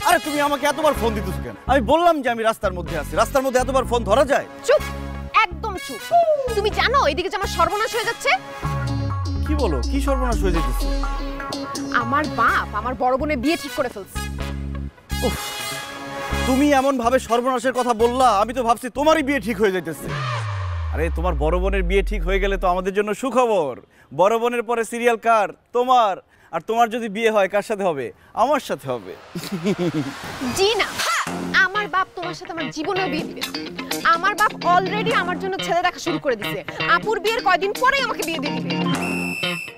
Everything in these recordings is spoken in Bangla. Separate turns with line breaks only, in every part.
আরে তুমি আমাকে এতবার ফোন দিতেছ কেন? আমি বললাম যে আমি রাস্তার মধ্যে আছি। রাস্তার মধ্যে এতবার ফোন ধরা যায়?
চুপ, একদম চুপ। তুমি জানো এদিকে যে আমার সর্বনাশ হয়ে যাচ্ছে?
কি বলো? কি সর্বনাশ হয়ে যেতেছে?
আমার বাপ আমার বড় বোনের বিয়ে ঠিক করে ফেলছে।
উফ, তুমি এমন ভাবে সর্বনাশের কথা বললা, আমি তো ভাবছি তোমারই বিয়ে ঠিক হয়ে যাইতেছে। আরে তোমার বড় বোনের বিয়ে ঠিক হয়ে গেলে তো আমাদের জন্য সুখবর। বড় বোনের পরে সিরিয়াল কার? তোমার। আর তোমার যদি বিয়ে হয় কার সাথে হবে? আমার সাথে হবে।
জি না, আমার বাপ তোমার সাথে আমার জীবনেও বিয়ে দিবে। আমার বাপ অলরেডি আমার জন্য ছেলে দেখা শুরু করে দিয়েছে। আপুর বিয়ের কয়দিন পরেই আমাকে বিয়ে দিয়ে দিবে।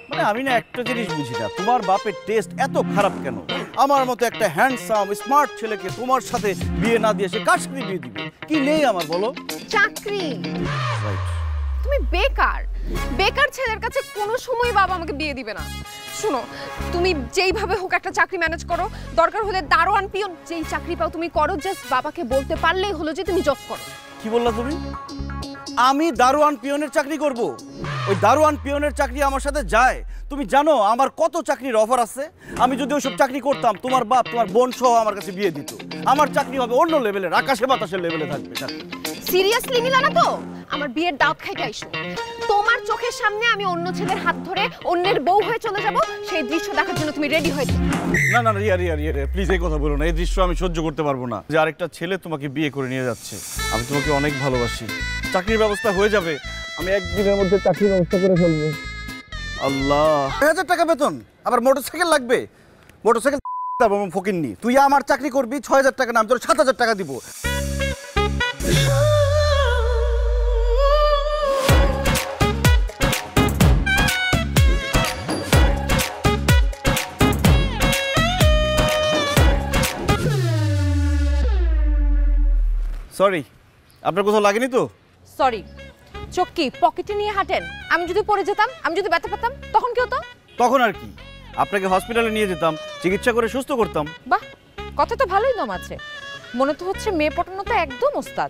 মানে আমি না একটা জিনিস বুঝি না, তোমার বাপের টেস্ট এত খারাপ কেন? আমার মতো একটা হ্যান্ডসাম স্মার্ট ছেলেকে তোমার সাথে বিয়ে না দিয়ে সে কার সাথে বিয়ে দিবে? কি নেই আমার বলো?
চাকরি।
রাইট।
তুমি বেকার। বেকার ছেলের কাছে কোনো সময় বাবা আমাকে বিয়ে দিবে না। শুনো, তুমি যেইভাবে হোক একটা চাকরি ম্যানেজ করো। দরকার হলে দারোয়ান পিয়ন যেই চাকরি পাও তুমি করো, জাস্ট বাবাকে বলতে পারলেই হলো যে তুমি জব করো।
কি বললা তুমি? আমি দারোয়ান পিয়নের চাকরি করব? ওই দারোয়ান পিয়নের চাকরি আমার সাথে যায়? তুমি জানো আমার কত চাকরির অফার আছে? আমি যদি ওইসব চাকরি করতাম তোমার বাপ তোমার বোন সহ আমার কাছে বিয়ে দিত। আমার চাকরি হবে অন্য লেভেলের, আকাশে বাতাসের লেভেলে থাকবে।
সিরিয়াসলি নিলা না তো? আমার বিয়ের দাওয়াত খাইতে আইসো। তোমার চোখের সামনে আমি অন্য ছেলের হাত ধরে অন্যের বউ হয়ে চলে যাব, সেই দৃশ্য দেখার জন্য তুমি রেডি হয়ে যাও।
না না রিয়া রিয়া রিয়া প্লিজ এই কথা বলো না। এই দৃশ্য আমি সহ্য করতে পারবো না যে আরেকটা ছেলে তোমাকে বিয়ে করে নিয়ে যাচ্ছে। আমি তোমাকে অনেক ভালোবাসি। চাকরির ব্যবস্থা হয়ে যাবে, আমি একদিনের মধ্যে চাকরির ব্যবস্থা করে ফেলবো। আল্লাহ, 1000 টাকা বেতন, আবার মোটরসাইকেল লাগবে? মোটরসাইকেল ফকিন্নি। তুই আমার চাকরি করবি 6000 টাকা, না আমি তোর 7000 টাকা দিব। সরি, আপনার কোথাও লাগেনি তো?
সরি, চোখ কি পকেটে নিয়ে হাঁটেন? আমি যদি পড়ে যেতাম, আমি যদি ব্যথা পেতাম, তখন কি হতো?
তখন আর কি, আপনাকে হসপিটালে নিয়ে যেতাম, চিকিৎসা করে সুস্থ করতাম।
বাহ, কথা তো ভালোই দম আছে। মনে তো হচ্ছে মেয়ে পটানো তো একদম ওস্তাদ।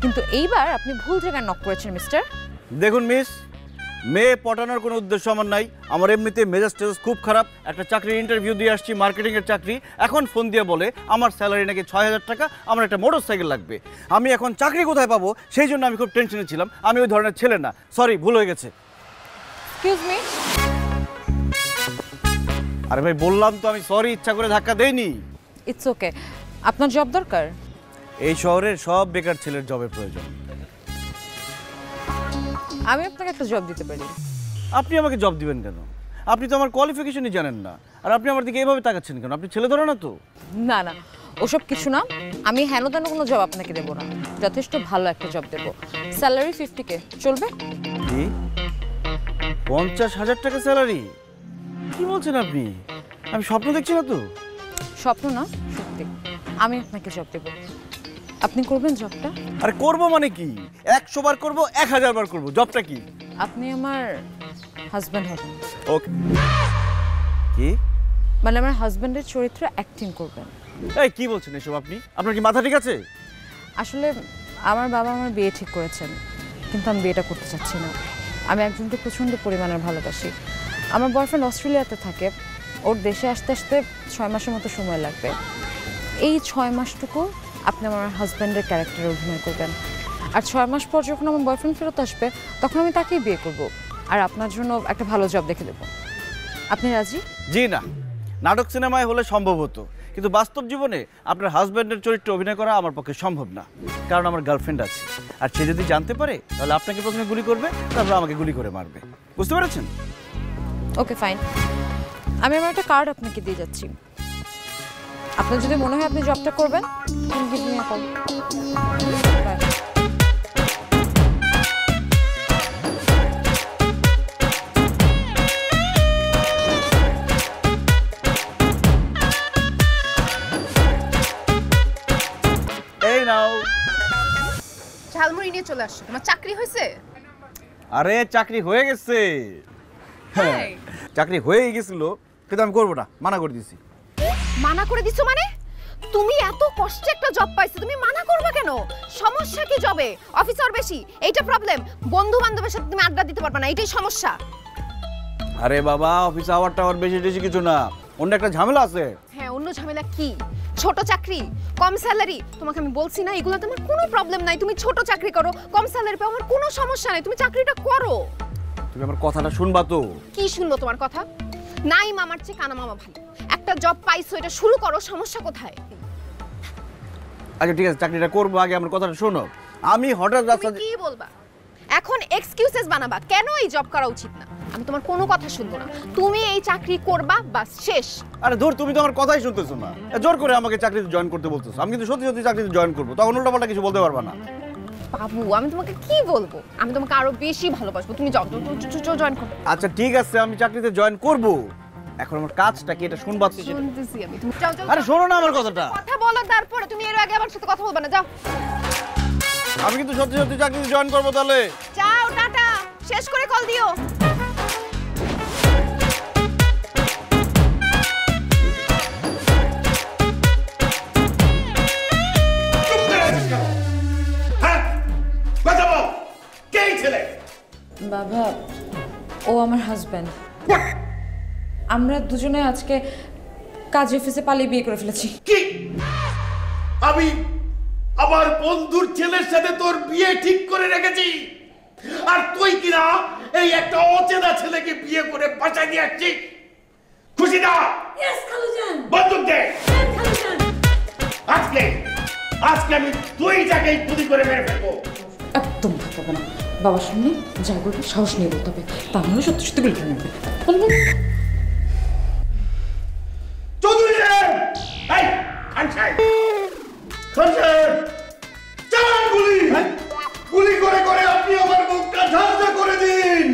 কিন্তু এইবার আপনি ভুল জায়গায় নক করেছেন মিস্টার।
দেখুন মিস, মেয়ে পটানোর কোনো উদ্দেশ্য আমার নাই। আমার এমনিতে মেজাজ টেজাজ খুব খারাপ। একটা চাকরির ইন্টারভিউ দিয়ে আসছি, মার্কেটিংয়ের চাকরি। এখন ফোন দিয়ে বলে আমার স্যালারি নাকি 6000 টাকা, আমার একটা মোটরসাইকেল লাগবে। আমি এখন চাকরি কোথায় পাবো সেই জন্য আমি খুব টেনশনে ছিলাম। আমি ওই ধরনের ছেলে না, সরি, ভুল হয়ে গেছে।
Excuse me.
আরে ভাই বললাম তো আমি সরি, ইচ্ছা করে ধাক্কা দেইনি।
It's okay. আপনার জব দরকার?
এই শহরের সব বেকার ছেলের জবের প্রয়োজন।
আমি আপনাকে একটা জব দিতে পারি।
আপনি আমাকে জব দিবেন কেন? আপনি তো আমার কোয়ালিফিকেশনই জানেন না। আর আপনি আমার দিকে এইভাবে তাকাচ্ছেন কেন? আপনি ছেলে ধরে না তো?
না না, ওসব কিছু না। আমি হেন তেন কোনো জব আপনাকে দেবো না, যথেষ্ট ভালো একটা জব দেবো। স্যালারি 50K চলবে?
কি 50,000 টাকা স্যালারি? কি বলছেন আপনি? আমি স্বপ্ন দেখছি না তো?
স্বপ্ন না, সত্যি। আমি আপনাকে জব দেবো, আপনি করবেন জবটা?
আরে করবো মানে কি? 100 বার করবো, 1000 বার করবো। জবটা কি?
আপনি আমার হাজব্যান্ড হবেন।
ওকে। কি
মানে আমার হাজব্যান্ডের চরিত্রে অ্যাক্টিং করবেন।
এই কি বলছেন এসব আপনি? আপনার কি মাথা ঠিক আছে?
আসলে আমার বাবা আমার বিয়ে ঠিক করেছেন, কিন্তু আমি বিয়েটা করতে চাচ্ছি না। আমি একজনকে প্রচণ্ড পরিমাণের ভালোবাসি। আমার বয়ফ্রেন্ড অস্ট্রেলিয়াতে থাকে, ওর দেশে আসতে আসতে 6 মাসের মতো সময় লাগবে। এই 6 মাসটুকু আপনি আমার হাজব্যান্ডের ক্যারেক্টারে অভিনয় করবেন। আর 6 মাস পর যখন আমার বয়ফ্রেন্ড ফেরত আসবে, তখন আমি তাকেই বিয়ে করব, আর আপনার জন্য একটা ভালো জব দেখে দেবো। আপনি রাজি?
জি না, নাটক সিনেমায় হলে সম্ভব হতো, কিন্তু বাস্তব জীবনে আপনার হাজব্যান্ডের চরিত্রে অভিনয় করা আমার পক্ষে সম্ভব না। কারণ আমার গার্লফ্রেন্ড আছে, আর সে যদি জানতে পারে তাহলে আপনাকে প্রথমে গুলি করবে, তারপর আমাকে গুলি করে মারবে। বুঝতে পেরেছেন?
ওকে ফাইন, আমি আমার একটা কার্ড আপনাকে দিয়ে যাচ্ছি। আপনার যদি মনে হয় আপনি জবটা করবেন, give me a call. Bye.
এই নাও।
ঝালমুড়ি নিয়ে চলে আসছো। তোমার চাকরি হয়েছে?
আরে চাকরি হয়ে গেছে। হ্যাঁ, চাকরি হয়েই গেছিল, কিন্তু আমি করবো না, মানা করে দিয়েছি।
মানা করে দিছো মানে? তুমি এত কষ্টে একটা জব পাইছো, তুমি মানা করবে কেন? সমস্যা কি জবে? অফিসার বেশি, এইটা প্রবলেম। বন্ধু বান্ধবের সাথে তুমি আড্ডা দিতে পারবে না, এটাই সমস্যা।
আরে বাবা, অফিস আওয়ার টাওয়ার বেশি টেশি কিছু না। অন্য একটা ঝামেলা আছে।
হ্যাঁ, অন্য ঝামেলা কি? ছোট চাকরি, কম স্যালারি। তোমাকে আমি বলছি না এগুলোতে আমার কোনো প্রবলেম নাই, তুমি ছোট চাকরি করো, কম স্যালারি পাও, আমার কোনো সমস্যা নাই, তুমি চাকরিটা করো।
তুমি আমার কথাটা শুনবা তো?
কি শুনবো তোমার কথা? নাই মামার চেয়ে কানা মামা ভালো। একটা জব পাইছো, এটা শুরু করো, সমস্যা কোথায়?
আচ্ছা ঠিক আছে, চাকরিটা করবো, আগে আমার কথাটা শোনো। আমি হঠাৎ রাস্তা
তুমি কি বলবা? এখন এক্সকিউজেস বানাবা কেন এই জব করা উচিত না? আমি তোমার কোনো কথা শুনবো না, তুমি এই চাকরি করবা, বাস শেষ।
আরে ধর, তুমি তো আমার কথাই শুনতেছো না, জোর করে আমাকে চাকরিতে জয়েন করতে বলতেছো। আমি কিন্তু সত্যি সত্যি চাকরিতে জয়েন করবো, তখন উল্টাপাল্টা কিছু বলতে পারবা না।
বাবু, আমি তোমাকে কি বলবো? আমি তোমাকে আরো বেশি ভালোবাসবো, তুমি যাও জয়েন করো।
আচ্ছা ঠিক আছে, আমি চাকরিতে জয়েন করবো, এখন আমার কাজটা কি এটা শুনবা?
শুনতেছি আমি, তুমি যাও যাও।
আরে শোনো না আমার কথাটা।
কথা বলো, তারপরে তুমি এর আগে আমার সাথে কথা বলবে না, যাও।
আমি কিন্তু সত্যি সত্যি চাকরিতে জয়েন করবো। তাহলে
যাও, টাটা, শেষ করে কল দিও।
বাবা, ও আমার হাজব্যান্ড। আমরা দুজনে আজকে কাজ অফিসে পালিয়ে বিয়ে করে ফেলেছি।
কি? আমি আমার বন্ধুর ছেলের সাথে তোর বিয়ে ঠিক করে রেখেছি, আর তুই কিনা এই একটা অচেনা ছেলেকে বিয়ে করে বাঁচাই দিয়ে আসছিস? খুশি না? বন্দুক দে। আজকে আজকে আমি তুই যাকে গুলি করে মেরে ফেলবো।
একদম ভাববে না, বাবার সামনে যা বলবে সাহস নিয়ে বলতে হবে, তা নাহলে সত্যি সত্যি গুলি করে নেবে।
চৌধুরী সাহেব, এই খান সাহেব, খান সাহেব, চালান গুলি। গুলি করে করে আপনি আমার মুখটা ঝাঁঝা করে দিন।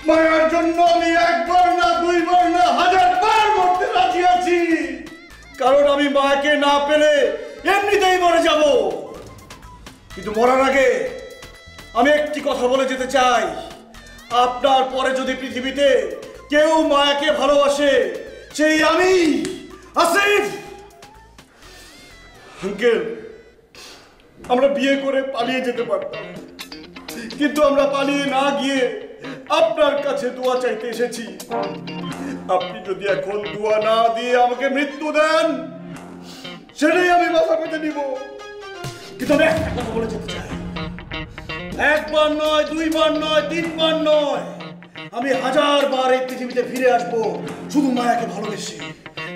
মায়ের জন্য আমি একবার না দুইবার না 1000 বার মরতে রাজি আছি, কারণ আমি মাকে না পেলে এমনিতেই মরে যাব। কিন্তু মরার আগে আমি একটি কথা বলে যেতে চাই, আপনার পরে যদি পৃথিবীতে কেউ মায়াকে ভালোবাসে, সেই আমি আসিফ। আঙ্কেল, আমরা বিয়ে করে পালিয়ে যেতে পারতাম, কিন্তু আমরা পালিয়ে না গিয়ে আপনার কাছে দোয়া চাইতে এসেছি। আপনি যদি এখন দোয়া না দিয়ে আমাকে মৃত্যু দেন, সেটাই আমি মাথা পেতে নিব। কিন্তু আমি একটা কথা বলে যেতে চাই, একবার নয়, দুইবার নয়, তিনবার নয়, আমি 1000 বার এই পৃথিবীতে ফিরে আসবো, শুধু মায়াকে ভালোবেসে।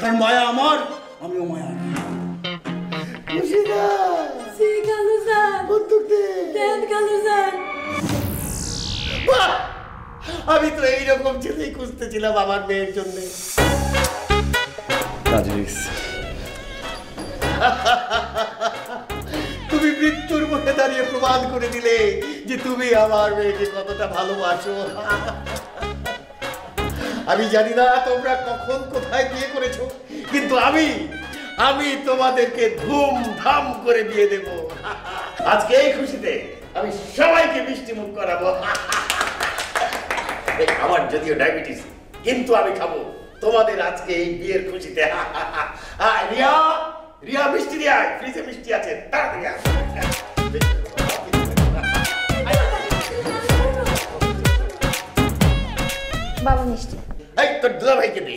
কারণ মায়া আমার, আমিও মায়া। আমি তো এইরকম ছেলেই খুঁজতেছিলাম আমার মেয়ের জন্য। তুমি মৃত্যুর মুখে দাঁড়িয়ে প্রমাণ করে দিলে যে তুমি আমার মেয়েকে কতটা ভালোবাসো। আমি জানি না তোমরা কখন কোথায় বিয়ে করেছো, কিন্তু আমি তোমাদেরকে ধুমধাম করে বিয়ে দেব। আজকে এই খুশিতে আমি সবাইকে মিষ্টি মুখ করাবো। আমার যদিও ডায়াবেটিস, কিন্তু আমি খাবো তোমাদের আজকে এই বিয়ের খুশিতে। রিয়া, রিয়া মিষ্টি দিয়ে আয়, ফ্রিজে মিষ্টি আছে, তাড়াতাড়ি আয়।
বাবা মিষ্টি।
এই তোর দুলাভাইকে দে।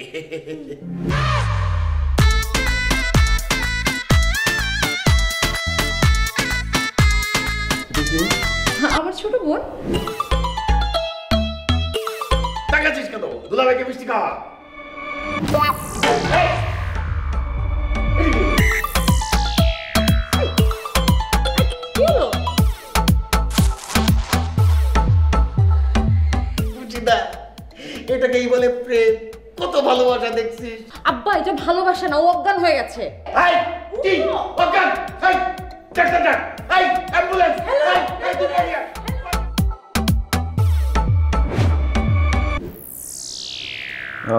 আমার ছোট বোন।
তাকাচ্ছিস কেন? দুলাভাইকে মিষ্টি খাওয়া। এটাকেই বলে প্রেম। কত ভালোবাসা দেখছিস?
আব্বা, এটা ভালোবাসা না, ও অজ্ঞান হয়ে গেছে।
এই কি অজ্ঞান? এই ডাক্তার ডাক, এই অ্যাম্বুলেন্স, এই দুনিয়া।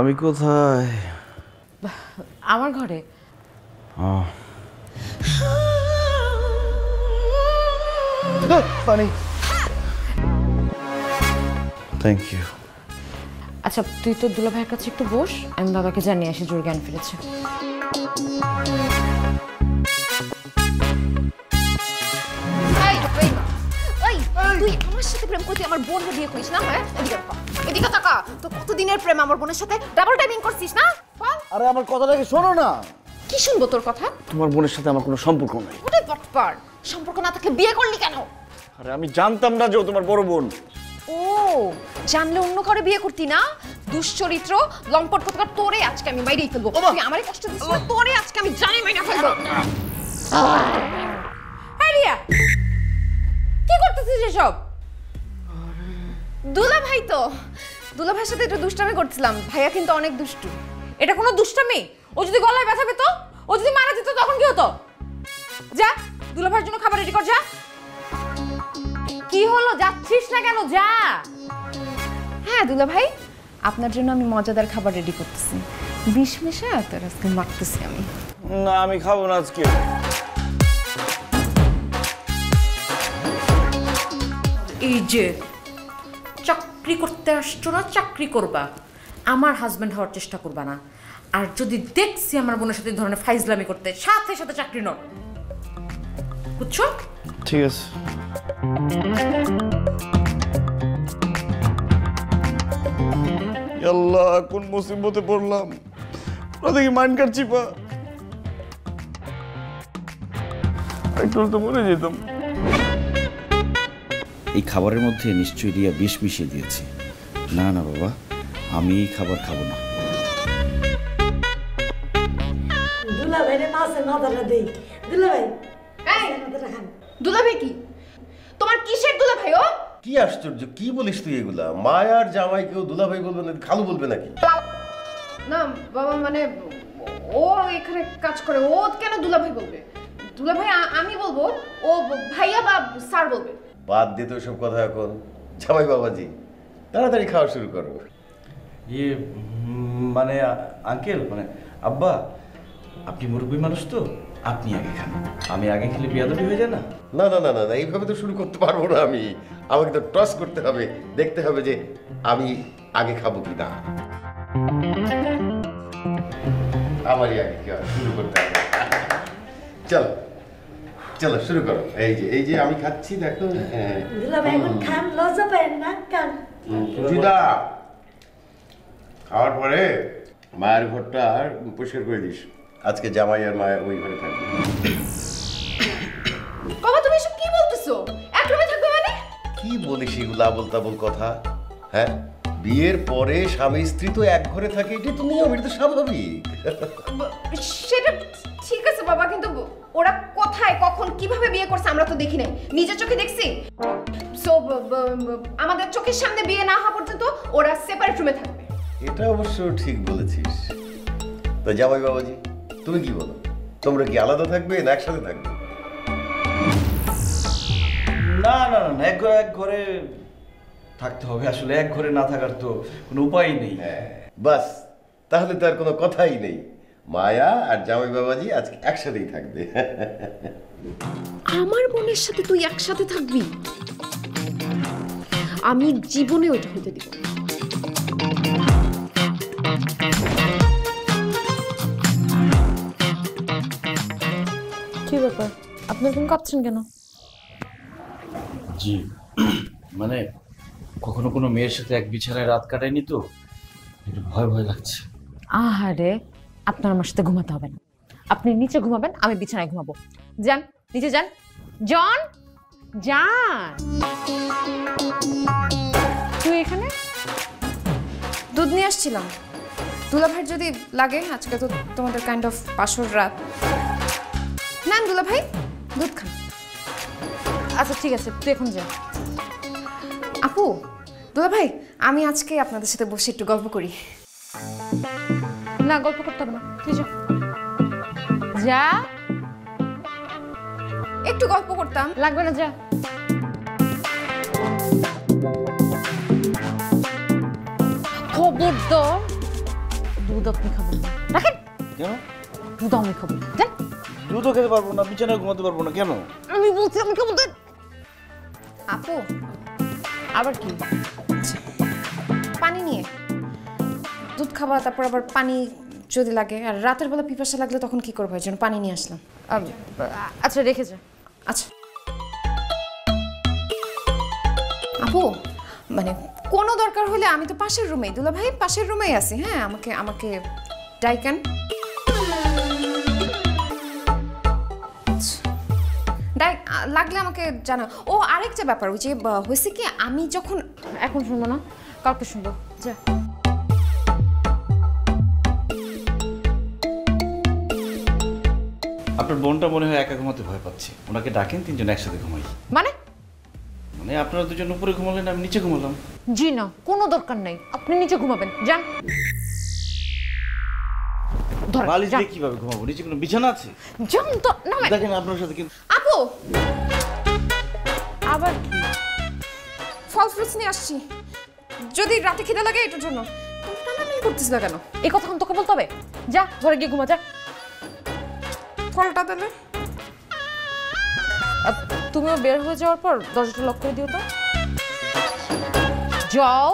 আমি কোথায়?
আমার ঘরে।
পানি। Thank you.
আচ্ছা, তুই তো দুলা ভাইয়ের কাছে একটু বস, আমি বাবাকে জানিয়ে আসি জোর জ্ঞান ফিরেছে।
তুই আমার সাথে প্রেম করতে আমার বোনকে বিয়ে করিস না? হ্যাঁ, এদিকে তাকা। তো কতদিনের প্রেম আমার বোনের সাথে? ডাবল টাইমিং করছিস না?
আরে আমার কথাটাকে শোনো না।
কি শুনবো তোর কথা?
তোমার বোনের সাথে আমার কোনো সম্পর্ক নাই।
ওরে বাটপার, সম্পর্ক না থাকলে বিয়ে করলি কেন?
আরে আমি জানতাম না যে ও তোমার বড় বোন।
ও, জানলে অন্য করে বিয়ে করতি না? দুশ্চরিত্র লম্পট কোথাকার, তোরে আজকে আমি মাইরেই ফেলবো। তুই আমারে কষ্ট দিছিস না, তোরে আজকে আমি জানি মাইরা ফেলবো।
হ্যাঁ রিয়া, কি করতেছিস এসব?
দুলা ভাই তো, দুলা ভাইয়ের সাথে একটু দুষ্টামি করছিলাম। ভাইয়া কিন্তু অনেক দুষ্টু।
এটা কোনো দুষ্টামি? ও যদি গলায় ব্যথা পেতো, ও যদি মারা যেত তখন কি হতো? যা, দুলাভাইয়ের জন্য খাবার রেডি কর যা। কি হলো, যাচ্ছিস না কেন? যা।
হ্যাঁ দুলা ভাই, আপনার জন্য আমি মজাদার খাবার রেডি করতেছি। বিষ মেশা তোর আজকে মারতেছি আমি।
না আমি খাবো না আজকে।
এই যে চাকরি করতে আসছো না, চাকরি করবা, আমার হাজবেন্ড হওয়ার চেষ্টা করবা না। আর যদি দেখছি আমার বোনের সাথে এই ধরনের ফাইজলামি করতে, সাথে সাথে চাকরি নয়, বুঝছো?
ঠিক আছে। আল্লাহ, কোন মুসিবতে পড়লাম। ওরা দেখি মাইন্ড কাটছি পা, একটু তো মরে যেতাম।
এই খাবারের মধ্যে নিশ্চয়ই রিয়া বিষ মিশিয়ে দিয়েছে। না না বাবা, আমি এই খাবার খাবো না।
দুলাভাই রে মাছের মাথাটা দেই। দুলাভাই মাথাটা খান।
দুলা ভাই কি তোমার কিসের দুলা ভাই? ও
কি আশ্চর্য, কি বলিস তুই এগুলা? মায়ার জামাই কেউ দুলাভাই বলবে না, খালু বলবে নাকি?
না বাবা, মানে ও এখানে কাজ করে, ও কেন দুলা ভাই বলবে? দুলা ভাই আমি বলবো, ও ভাইয়া বা স্যার বলবে।
বাদ দে তো সব কথা এখন। জামাই বাবাজি, তাড়াতাড়ি খাওয়া শুরু করো।
ইয়ে মানে আঙ্কেল, মানে আব্বা, আপনি মুরব্বী মানুষ তো, আপনি আগে খান। আমি আগে খেলে বিয়াদবি হয়ে যায় না?
না না না না না, এইভাবে তো শুরু করতে পারবো না আমি। আমাকে তো টস করতে হবে, দেখতে হবে যে আমি আগে খাবো কি না। আমারই আগে কি হয়, শুরু করতে হবে। চলো চলো শুরু করো। এই যে আমি খাচ্ছি, দেখো।
দুলাভাই এখন খান, লজ্জা পাবেন না, খান।
সুচিতা, খাওয়ার পরে মায়ের ঘরটা পরিষ্কার করে দিস। আজকে জামাই আর মায়ের ওই ঘরে থাকবে।
বাবা তুমি এসব কি বলতেছো? এক রুমে থাকবে মানে?
কি বলিস এগুলো আবোল তাবোল কথা? হ্যাঁ, বিয়ের পরে স্বামী স্ত্রী তো এক ঘরে থাকে, এটা তো নিয়ম, এটা তো স্বাভাবিক।
সেটা ঠিক আছে বাবা, কিন্তু ওরা কোথায়, কখন, কিভাবে বিয়ে করছে আমরা তো দেখি নাই, নিজের চোখে দেখছি। সো আমাদের চোখের সামনে বিয়ে না হওয়া পর্যন্ত ওরা সেপারেট রুমে থাকবে।
এটা অবশ্য ঠিক বলেছিস। তো জামাই বাবাজি, তুমি কি বলো? তোমরা কি আলাদা থাকবে না একসাথে থাকবে?
না না না, এক ঘরে থাকতে হবে। আসলে এক ঘরে না থাকার তো কোনো উপায় নেই।
বাস, তাহলে তো আর কোনো কথাই নেই। মায়া আর জামাই বাবাজি আজকে একসাথেই থাকবে।
আমার বোনের সাথে তুই একসাথে থাকবি? আমি জীবনে ওইটা হতে দিব না।
কি ব্যাপার, আপনি এরকম কাঁপছেন কেন?
জি, মানে কখনো কোনো মেয়ের সাথে এক বিছানায় রাত কাটায়নি তো, একটু ভয় ভয় লাগছে।
আহারে, আপনার আমার সাথে ঘুমাতে হবে না। আপনি নিচে ঘুমাবেন, আমি বিছানায় ঘুমাবো। যান নিচে যান। জন, যান। তুই এখানে?
দুধ নিয়ে আসছিলাম। দুলা ভাই যদি লাগে, আজকে তো তোমাদের কাইন্ড অফ পাশর রাত। নেন দুলা ভাই, দুধ খান।
আচ্ছা ঠিক আছে, তুই এখন যা।
আপু, দুলা ভাই, আমি আজকে আপনাদের সাথে বসে একটু গল্প করি।
না, গল্প করতে হবে না, তুই যা। যা।
একটু গল্প করতাম।
লাগবে না, যা। খবরদার, দুধ আপনি খাবেন না। রাখেন।
কেন?
দুধ আমি খাবো। যান।
দুধও খেতে পারবো না, বিছানায় ঘুমাতে পারবো না, কেন?
আমি বলছি আমি খাবো।
আপু,
আবার কি?
পানি নিয়ে। দুধ খাবা, তারপর আবার পানি যদি লাগে, আর রাতের বেলা পিপাসা লাগলে তখন কি করবো? এই জন্য পানি নিয়ে আসলাম।
আচ্ছা রেখে যা।
আচ্ছা আপু, মানে কোনো দরকার হলে আমি তো পাশের রুমেই, দুলা ভাই পাশের রুমেই আছি। হ্যাঁ, আমাকে ডাইকেন লাগলে আমাকে জানা। ও আরেকটা ব্যাপার, ওই যে হয়েছে কি আমি যখন
এখন শুনবো না, কালকে শুনবো, যা।
আপনার বোনটা মনে হয় একা ঘুমাতে ভয় পাচ্ছে, ওনাকে ডাকেন, তিনজন একসাথে ঘুমাই।
মানে
মানে আপনারা দুজন উপরে ঘুমালেন, আমি নিচে ঘুমালাম।
জি না, কোনো দরকার নেই, আপনি নিচে ঘুমাবেন, যান। ধরেন,
বালিশ
যান।
দিয়ে কিভাবে ঘুমাবো? নিচে কোনো বিছানা আছে?
যান তো, নামেন।
দেখেন আপনার সাথে কিন্তু
আপু
আবার কি?
ফল ফ্রুটস নিয়ে আসছি, যদি রাতে খিদে লাগে এটার জন্য। তুমি টানাটানি করতেছ না কেন?
এই কথা তোকে বলতে হবে? যা ঘরে গিয়ে ঘুমা, যা।
ফলটা দিলে
আর তুমিও বের হয়ে যাওয়ার পর দরজাটা লক করে দিও তো। যাও।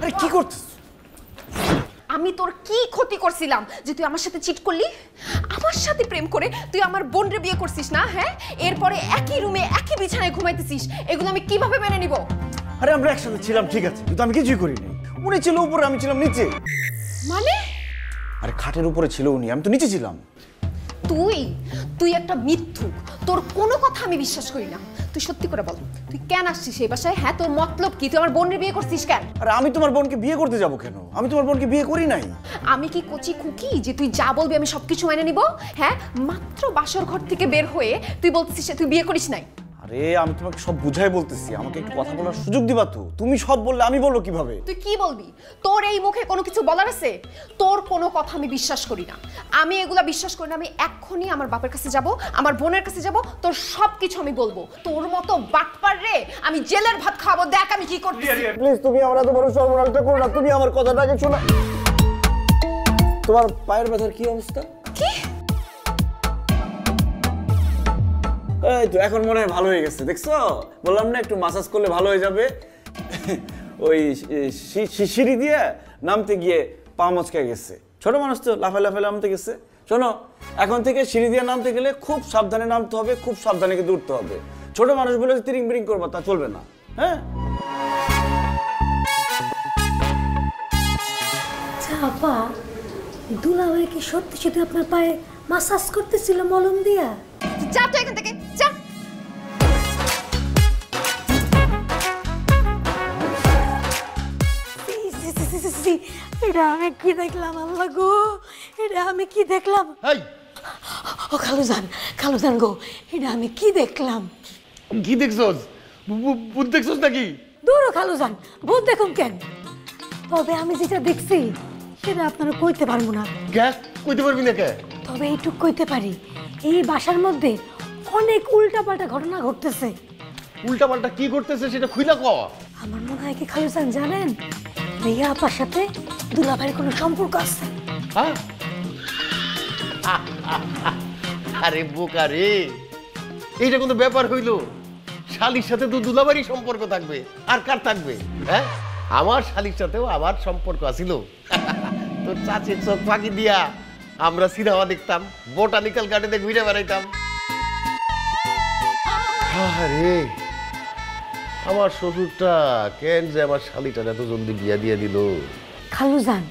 আরে কি করছিস?
আমি তোর কি ক্ষতি করছিলাম যে তুই আমার সাথে চিট করলি? আমার সাথে প্রেম করে তুই আমার বোনরে বিয়ে করছিস না? হ্যাঁ, এরপরে একই রুমে একই বিছানায় ঘুমাইতেছিস, এগুলো আমি কিভাবে মেনে নিব?
আরে আমরা একসাথে ছিলাম ঠিক আছে, কিন্তু আমি কিছুই করিনি। উনি ছিল উপরে, আমি ছিলাম নিচে।
মানে
আরে খাটের উপরে ছিল উনি, আমি তো নিচে ছিলাম।
তুই একটা মিথ্যুক, তোর কোনো কথা আমি বিশ্বাস করি না। তুই সত্যি করে বল, তুই কেন আসছিস এই বাসায়? হ্যাঁ, তোর মতলব কি? তুই আমার বোনের বিয়ে করছিস কেন?
আরে আমি তোমার বোনকে বিয়ে করতে যাব কেন? আমি তোমার বোনকে বিয়ে করি নাই।
আমি কি কচি খুকি যে তুই যা বলবি আমি সবকিছু মেনে নিব? হ্যাঁ, মাত্র বাসর ঘর থেকে বের হয়ে তুই বলছিস তুই বিয়ে করিস নাই।
আরে আমি তোমাকে সব বুঝাই বলতেছি, আমাকে একটু কথা বলার সুযোগ দিবা তো? তুমি সব বললে আমি বলবো কিভাবে?
তুই কি বলবি? তোর এই মুখে কোনো কিছু বলার আছে? তোর কোনো কথা আমি বিশ্বাস করি না, আমি এগুলা বিশ্বাস করি না। আমি এক্ষুনি আমার বাপের কাছে যাব, আমার বোনের কাছে যাব, তোর সব কিছু আমি বলবো। তোর মতো বাটপার রে আমি জেলের ভাত খাবো, দেখ আমি কি করতেছি।
প্লিজ তুমি আমার এত বড় সর্বনাশটা করো না, তুমি আমার কথাটাকে শোনো। তোমার পায়ের ব্যথার কি অবস্থা?
কি?
এই তো এখন মনে হয় ভালো হয়ে গেছে, দেখছো? বললাম না একটু মাসাজ করলে ভালো হয়ে যাবে। ওই সিঁড়ি দিয়ে নামতে গিয়ে পা মচকে গেছে, ছোট মানুষ তো লাফায় লাফায় নামতে গেছে। শোনো, এখন থেকে সিঁড়ি দিয়ে নামতে গেলে খুব সাবধানে নামতে হবে, খুব সাবধানে কিন্তু উঠতে হবে। ছোট মানুষ বলে তিরিং বিরিং করবা তা চলবে না, হ্যাঁ?
আপা, দুলাভাই কি সত্যি সত্যি আপনার পায়ে মাসাজ করতেছিল মলম দিয়া?
যা তুই এখান থেকে, যা।
এটা আমি কি দেখলাম আল্লাহ গো, এটা আমি কি দেখলাম? ও খালুজান গো, এটা আমি কি দেখলাম?
কি দেখছস? ভূত দেখছস নাকি?
দূর খালুজান, ভূত দেখুন কেন? তবে আমি যেটা দেখছি সেটা আপনারা কইতে পারবো না।
গ্যাস কইতে পারবি না কে?
তবে এইটুক কইতে পারি, এই বাসার মধ্যে অনেক উল্টাপাল্টা ঘটনা ঘটতেছে।
উল্টাপাল্টা কি করতেছে সেটা খুইলা ক।
আমার মনে হয় কি খালুজান জানেন, রিয়া আপার সাথে দুলাভাইয়ের কোনো সম্পর্ক আছে।
হ্যাঁ? আরে বোকা রে, এইটা কোনো ব্যাপার হইলো? শালির সাথে তো দুলাভাইয়েরই সম্পর্ক থাকবে, আর কার থাকবে? হ্যাঁ, আমার শালির সাথেও আমার সম্পর্ক আছিল। তোর চাচির চোখ ফাঁকি দিয়া আমরা সিনেমা দেখতাম, বোটানিক্যাল গার্ডেনে ঘুরে বেড়াইতাম। আরে আমার শ্বশুরটা কেন যে আমার শালিটার এত জলদি বিয়া দিয়ে দিল?
খালুজান,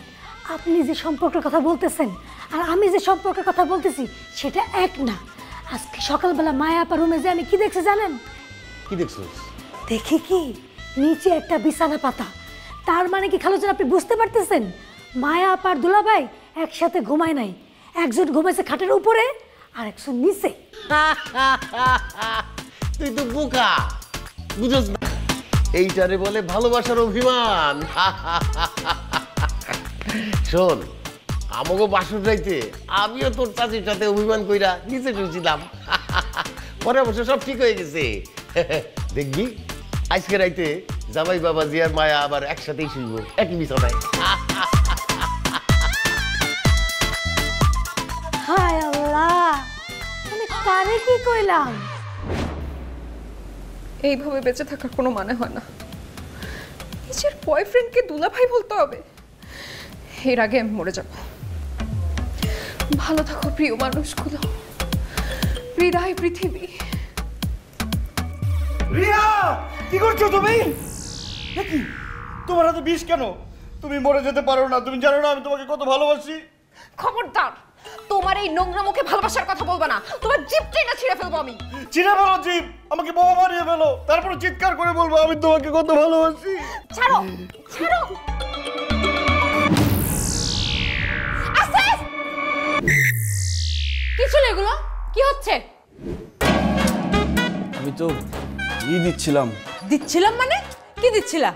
আপনি যে সম্পর্কের কথা বলতেছেন আর আমি যে সম্পর্কের কথা বলতেছি সেটা এক না। আজকে সকালবেলা মায়া আপা রুমে যে আমি কি দেখছি জানেন?
কি দেখছিস?
দেখি কি নিচে একটা বিছানা পাতা। তার মানে কি খালুজান আপনি বুঝতে পারতেছেন, মায়া আপার দুলাভাই একসাথে ঘুমায় নাই, একজন ঘুমাইছে খাটের উপরে আর একজন নিচে।
তুই তো বোকা, বুঝছ না? এইটারে বলে ভালোবাসার অভিমান। শোন, আমাকে বাসর রাইতে আমিও তোর চাচির সাথে অভিমান কইরা নিচে শুয়েছিলাম। পরে অবশ্য সব ঠিক হয়ে গেছে। দেখবি আজকে রাইতে জামাই বাবাজি আর মায়া আবার একসাথেই শুইব, একই বিছানায়।
হায় আল্লাহ, আমি কারে কি কইলাম?
এইভাবে বেঁচে থাকার কোনো মানে হয় না। নিজের বয়ফ্রেন্ডকে দুলাভাই বলতে হবে? এর আগে আমি মরে যাব। ভালো থাকো প্রিয় মানুষগুলো, হৃদয় পৃথিবী।
রিয়া, কি করছো তুমি? তোমার হাতে বিষ কেন? তুমি মরে যেতে পারো না। তুমি জানো না আমি তোমাকে কত ভালোবাসি।
খবরদার, তোমার এই নোংরা মুখে ভালোবাসার কথা বলবা না, তোমার জিভটাই না ছিঁড়ে ফেলবো আমি।
চিনে ফেলো জিভ, আমাকে বোমা মারিয়ে ফেলো, তারপরে চিৎকার করে বলবো আমি তোমাকে কত ভালোবাসি।
ছাড়ো, ছাড়ো। আসিফ,
কি ছিল এগুলো? কি হচ্ছে?
আমি তো দিচ্ছিলাম।
দিচ্ছিলাম মানে? কি দিচ্ছিলা?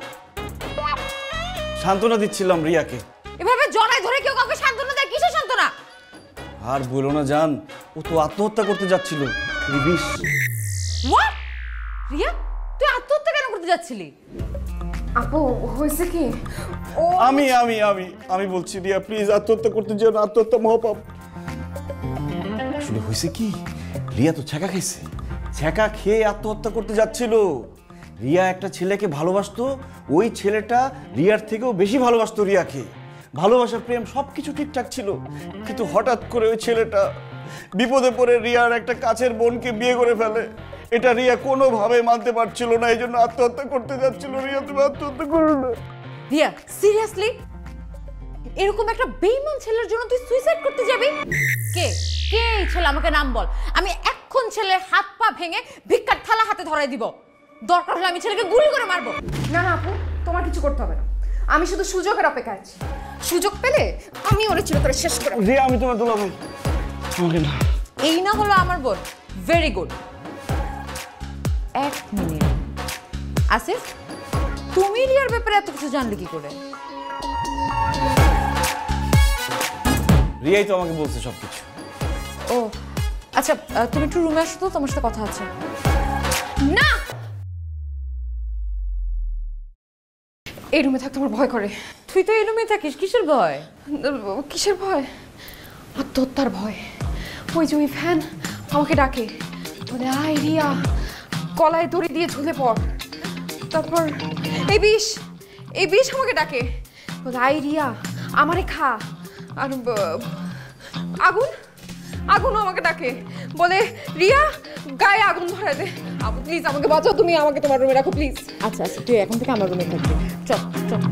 সান্ত্বনা দিচ্ছিলাম রিয়াকে।
এভাবে জড়ায় ধরে কেউ কাউকে সান্ত্বনা দেয়? কিসের সান্ত্বনা?
আর বলো না জান, ও তো আত্মহত্যা করতে যাচ্ছিল। বিষ।
হোয়াট? রিয়া, তুই আত্মহত্যা কেন করতে যাচ্ছিলি?
আপু হয়েছে কি? ও
আমি আমি আমি আমি বলছি রিয়া প্লিজ আত্মহত্যা করতে যেও না, আত্মহত্যা মহাপাপ। আসলে হয়েছে কি, রিয়া তো ছ্যাঁকা খেয়েছে, ছ্যাঁকা খেয়ে আত্মহত্যা করতে যাচ্ছিল। রিয়া একটা ছেলেকে ভালোবাসতো, ওই ছেলেটা রিয়ার থেকেও বেশি ভালোবাসতো রিয়াকে। ভালোবাসা, প্রেম সবকিছু ঠিকঠাক ছিল, কিন্তু হঠাৎ করে ওই ছেলেটা বিপদে পড়ে রিয়ার একটা কাছের বোনকে বিয়ে করে ফেলে। এটা রিয়া কোনোভাবে মানতে পারছিল না, এই জন্য আত্মহত্যা করতে যাচ্ছিল। রিয়া তুমি আত্মহত্যা করো না।
রিয়া, সিরিয়াসলি? এরকম একটা বেঈমান ছেলের জন্য তুই সুইসাইড করতে যাবি? কে কে এই ছেলে? আমাকে নাম বল, আমি এখন ছেলের হাত পা ভেঙে ভিক্ষার থালা হাতে ধরাই দিব। দরকার হলে আমি ছেলেকে গুলি করে মারবো।
না না আপু, তোমার কিছু করতে হবে না, আমি শুধু সুযোগের অপেক্ষায় আছি। সুযোগ পেলে আমি ওরে চিরতরে শেষ করে।
রিয়া আমি তোমার দুলাভাই, আমাকে না।
এই না হলো আমার বোন। Very good. এক মিনিট, আসিফ, তুমি রিয়ার ব্যাপারে এত কিছু জানলে কি করে?
রিয়াই তো আমাকে বলছে সবকিছু।
ও আচ্ছা, তুমি একটু রুমে আসো তো, তোমার সাথে কথা আছে।
না, এই রুমে থাকতে আমার ভয় করে।
তুই তো এই রুমেই থাকিস, কিসের ভয়?
কিসের ভয়? আত্মহত্যার ভয়। ওই যে ওই ফ্যান আমাকে ডাকে, বলে আয় রিয়া, গলায় দড়ি দিয়ে ঝুলে পড়। তারপর এই বিষ আমাকে ডাকে, বলে আয় রিয়া আমারে খা। আর আগুনও আমাকে ডাকে, বলে রিয়া গায়ে আগুন ধরায় দে। আপু প্লিজ আমাকে বাঁচাও, তুমি আমাকে তোমার রুমে রাখো প্লিজ।
আচ্ছা আচ্ছা, তুই এখন থেকে আমার রুমে থাকবি। চল চল।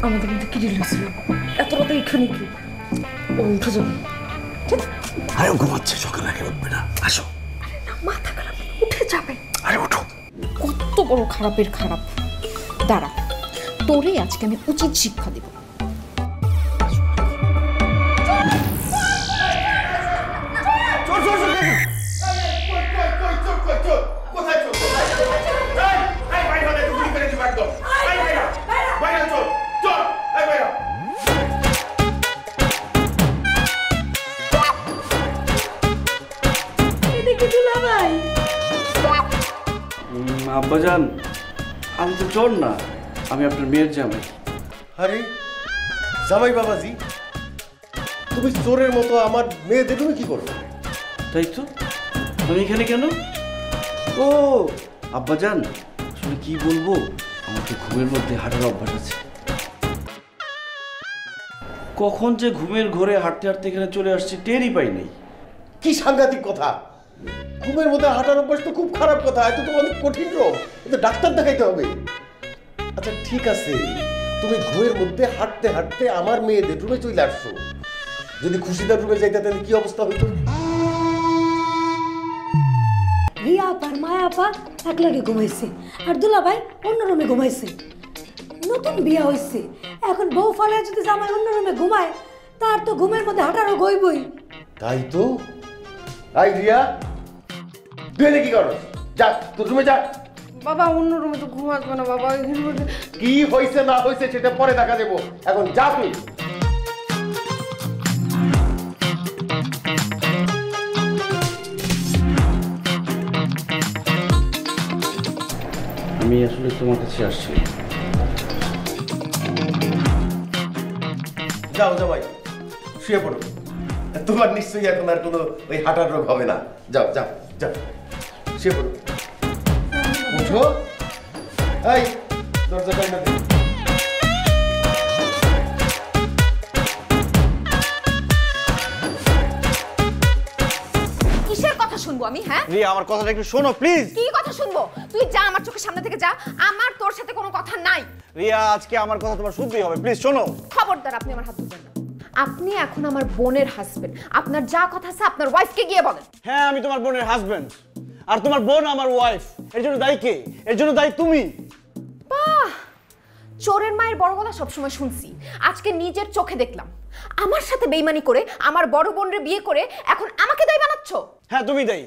আমাদের মধ্যে কি ডিল হয়েছিল? এত রাতে এখানে কি? ও উঠে যাবে।
আরে ও ঘুমাচ্ছে, সকালে আগে উঠবে না। আসো।
আরে না, মাথা খারাপ, উঠে যাবে।
আরে ওঠো।
কত বড় খারাপের খারাপ। দাঁড়া, তোরে আজকে আমি উচিত শিক্ষা দেব।
আব্বাজান, আমি তো চোর না, আমি আপনার মেয়ের জামাই।
আরে জামাই বাবাজি, তুমি চোরের মতো আমার মেয়েদের রুমে কি করো?
তাই তো, তুমি এখানে কেন? ও আব্বাজান, আসলে কি বলবো, আমাকে ঘুমের মধ্যে হাঁটার অভ্যাস আছে। কখন যে ঘুমের ঘরে হাঁটতে হাঁটতে এখানে চলে আসছে টেরই পাই নাই।
কি সাংঘাতিক কথা! ঘুমের মধ্যে হাঁটার অভ্যাস তো খুব খারাপ কথা, এত তো অনেক কঠিন রোগ, এতে ডাক্তার দেখাইতে হবে। আচ্ছা ঠিক আছে, তুমি ঘুমের মধ্যে হাঁটতে হাঁটতে আমার মেয়েদের রুমে চলে আসছো। যদি খুশিদার রুমে যাইতে তাহলে কি অবস্থা হইতো?
রিয়া আপার মায়া আপা এক লগে ঘুমাইছে, আর দুলা ভাই অন্য রুমে ঘুমাইছে। নতুন বিয়া হয়েছে, এখন বউ ফালে যদি জামাই অন্য রুমে ঘুমায়, তার তো ঘুমের মধ্যে হাঁটারও গইবই।
তাই তো। আই রিয়া, তুই এনে কি করো? যা তোর রুমে যা।
বাবা অন্য রুমে তো ঘুম আসবে না বাবা।
কি হয়েছে না হয়েছে সেটা পরে দেখা দেবো, এখন যা তুই।
আমি আসলে তোমার কাছে আসছি।
যাও জামাই, শুয়ে পড়ো। তোমার নিশ্চয়ই এখন আর কোনো ওই হাঁটার রোগ হবে না। যাও যাও যাও, শুয়ে পড়ো। উঠো। এই দরজা টাইনা দে।
কিসের কথা শুনবো আমি? হ্যাঁ,
রিয়া আমার কথাটা একটু শোনো প্লিজ।
কি কথা শুনবো? তুই যা, আমার চোখের সামনে থেকে যা। আমার তোর সাথে কোনো কথা নাই।
রিয়া আজকে আমার কথা তোমার শুনতেই হবে, প্লিজ শোনো।
খবরদার, আপনি আমার হাত ধরবেন না। আপনি এখন আমার বোনের হাজবেন্ড। আপনার যা কথা আছে আপনার ওয়াইফকে গিয়ে বলেন।
হ্যাঁ আমি তোমার বোনের হাজবেন্ড, আর তোমার বোন আমার ওয়াইফ। এর জন্য দায়ী কে? এর জন্য দায়ী তুমি।
বাহ, চোরের মায়ের বড় গলা সবসময় শুনছি, আজকে নিজের চোখে দেখলাম। আমার সাথে বেইমানি করে আমার বড় বোনরে বিয়ে করে এখন আমাকে দায়ী বানাচ্ছ।
হ্যাঁ তুমি দায়ী।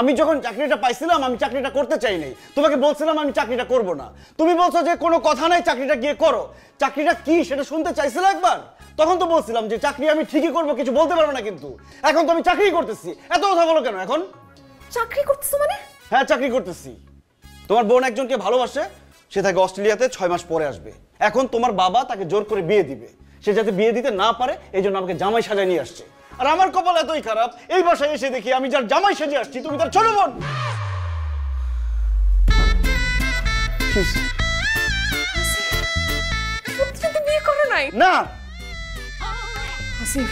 আমি যখন চাকরিটা পাইছিলাম আমি চাকরিটা করতে চাই নাই, তোমাকে বলছিলাম আমি চাকরিটা করব না। তুমি বলছো যে কোনো কথা নাই, চাকরিটা গিয়ে করো। চাকরিটা কি সেটা শুনতে চাইছিলে একবার? তখন তো বলছিলাম যে চাকরি আমি ঠিকই করবো, কিছু বলতে পারবো না, কিন্তু এখন তো আমি চাকরি করতেছি। এত কথা বলো কেন এখন?
চাকরি করতেছো মানে?
হ্যাঁ চাকরি করতেছি। তোমার বোন একজনকে ভালোবাসে, সে থাকে অস্ট্রেলিয়াতে, 6 মাস পরে আসবে। এখন তোমার বাবা তাকে জোর করে বিয়ে দিবে, সে যাতে বিয়ে দিতে না পারে এই জন্য আমাকে জামাই সাজায় নিয়ে আসছে। আর আমার কপাল এতই খারাপ, এই বাসায় এসে দেখি আমি যার জামাই সেজে আসছি তুমি তার ছোট বোন।
সত্যি বিয়ে করো নাই?
না
আসিফ,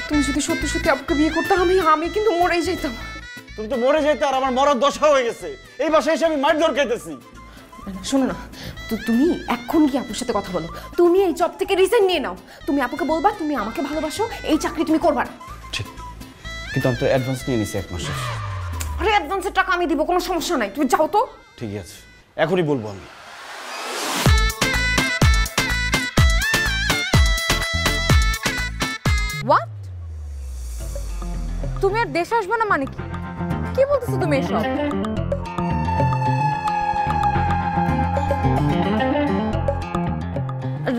তুমি যদি সত্যি সত্যি আপুকে বিয়ে করতে, আমি কিন্তু মরেই যেতাম।
তুমি তো মরে যেতে, আর আমার মরার দশা হয়ে গেছে। এই বাসায় এসে আমি মারধর খাইতেছি।
শোনো না, তো তুমি এখন কি আপুর সাথে কথা বলো। তুমি এই জব থেকে রিজাইন নিয়ে নাও। তুমি আপুকে বলবা তুমি আমাকে ভালোবাসো, এই চাকরি তুমি করবা না।
ঠিক, কিন্তু আমি তো অ্যাডভান্স নিয়ে নিছি 1 মাসের।
আরে অ্যাডভান্সের টাকা আমি দিব, কোনো সমস্যা নাই, তুমি যাও তো।
ঠিক আছে, এখনই বলবো আমি।
হোয়াট? তুমি আর দেশে আসবে না মানে কি? কি বলতেছো তুমি এসব?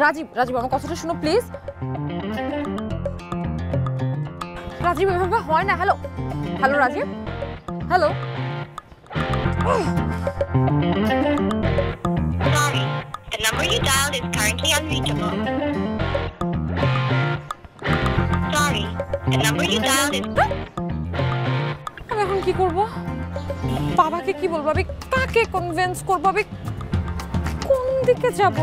রাজীব, রাজীব আমার কথাটা শুনো প্লিজ। রাজীব এভাবে হয় না। Hello, hello Rajib, hello.
Sorry, the number you dialed is currently unreachable. Sorry, the number you dialed is...
আমি এখন কি করব? বাবাকে কি বলবো? আমি কাকে কনভিন্স করবো? আমি কোন দিকে যাব?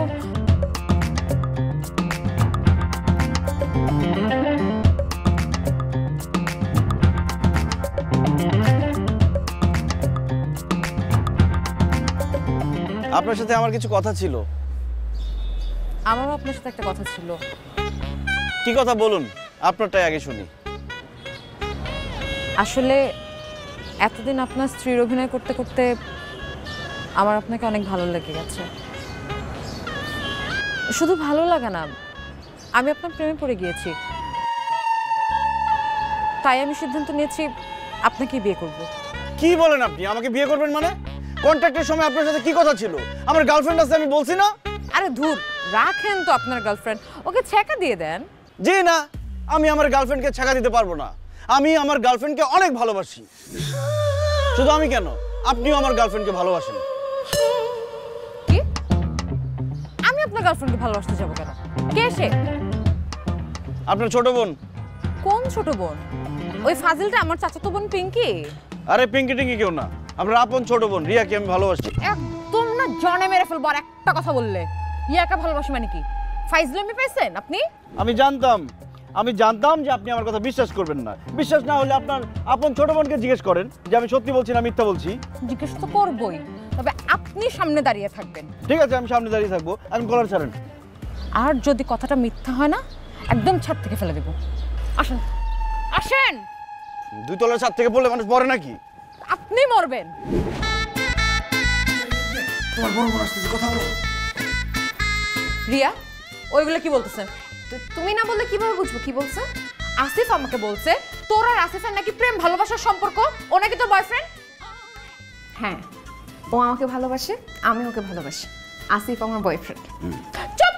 আপনার সাথে আমার কিছু কথা ছিল।
আমারও আপনার সাথে একটা কথা ছিল।
কি কথা বলুন, আপনারটাই আগে শুনি।
আসলে এতদিন আপনার স্ত্রীর অভিনয় করতে করতে আমার আপনাকে অনেক ভালো লেগে গেছে। শুধু ভালো লাগে না, আমি আপনার প্রেমে পড়ে গিয়েছি। তাই আমি সিদ্ধান্ত নিয়েছি আপনাকে বিয়ে করব।
কি বলেন আপনি? আমাকে বিয়ে করবেন মানে? কন্ট্রাক্টের সময় আপনার সাথে কি কথা ছিল? আমার গার্লফ্রেন্ড আছে আমি বলছি না?
আরে ধুর, রাখেন তো আপনার গার্লফ্রেন্ড, ওকে ছেঁকা দিয়ে দেন।
জি না, আমি আমার গার্লফ্রেন্ডকে ছেঁকা দিতে পারবো না। আমি আমার গার্লফ্রেন্ডকে অনেক ভালোবাসি। শুধু আমি কেন, আপনিও আমার গার্লফ্রেন্ডকে ভালোবাসেন।
কি? আমি আপনার গার্লফ্রেন্ডকে ভালোবাসতে যাবো কেন? কে সে?
আপনার ছোট বোন।
কোন ছোট বোন? ওই ফাজিলটা আমার চাচাতো বোন পিঙ্কি।
আরে পিঙ্কি টিঙ্কি কেউ না, আপনার আপন ছোট বোন রিয়াকে আমি ভালোবাসি।
একদম না জনে মেরে ফেলবো আর একটা কথা বললে। ইয়াকে ভালোবাসি মানে কি? ফাইজলামি পেয়েছেন আপনি?
আমি জানতাম যে আপনি আমার কথা বিশ্বাস করবেন না। বিশ্বাস না হলে আপনার আপন ছোট বোনকে জিজ্ঞেস করেন যে আমি সত্যি বলছি না মিথ্যা বলছি।
জিজ্ঞেস তো করবই, তবে আপনি সামনে দাঁড়িয়ে থাকবেন।
ঠিক আছে, আমি সামনে দাঁড়িয়ে থাকবো। এখন কলার ছাড়েন।
আর যদি কথাটা মিথ্যা হয় না, একদম ছাদ থেকে ফেলে দেব। আসেন, আসেন।
2 তলার ছাদ থেকে পড়লে মানুষ মরে নাকি?
আপনি মরবেন।
তোমার বড় বোন আসতেছে, কথা বলো।
রিয়া, ওইগুলো কি বলতেছেন?
তুমি না বললে কিভাবে বুঝবো কি বলছে?
আসিফ আমাকে বলছে তোর আর আসিফের নাকি প্রেম ভালোবাসার সম্পর্ক, ও নাকি তোর বয়ফ্রেন্ড।
হ্যাঁ, ও আমাকে ভালোবাসে, আমি ওকে ভালোবাসি। আসিফ আমার বয়ফ্রেন্ড। চুপ!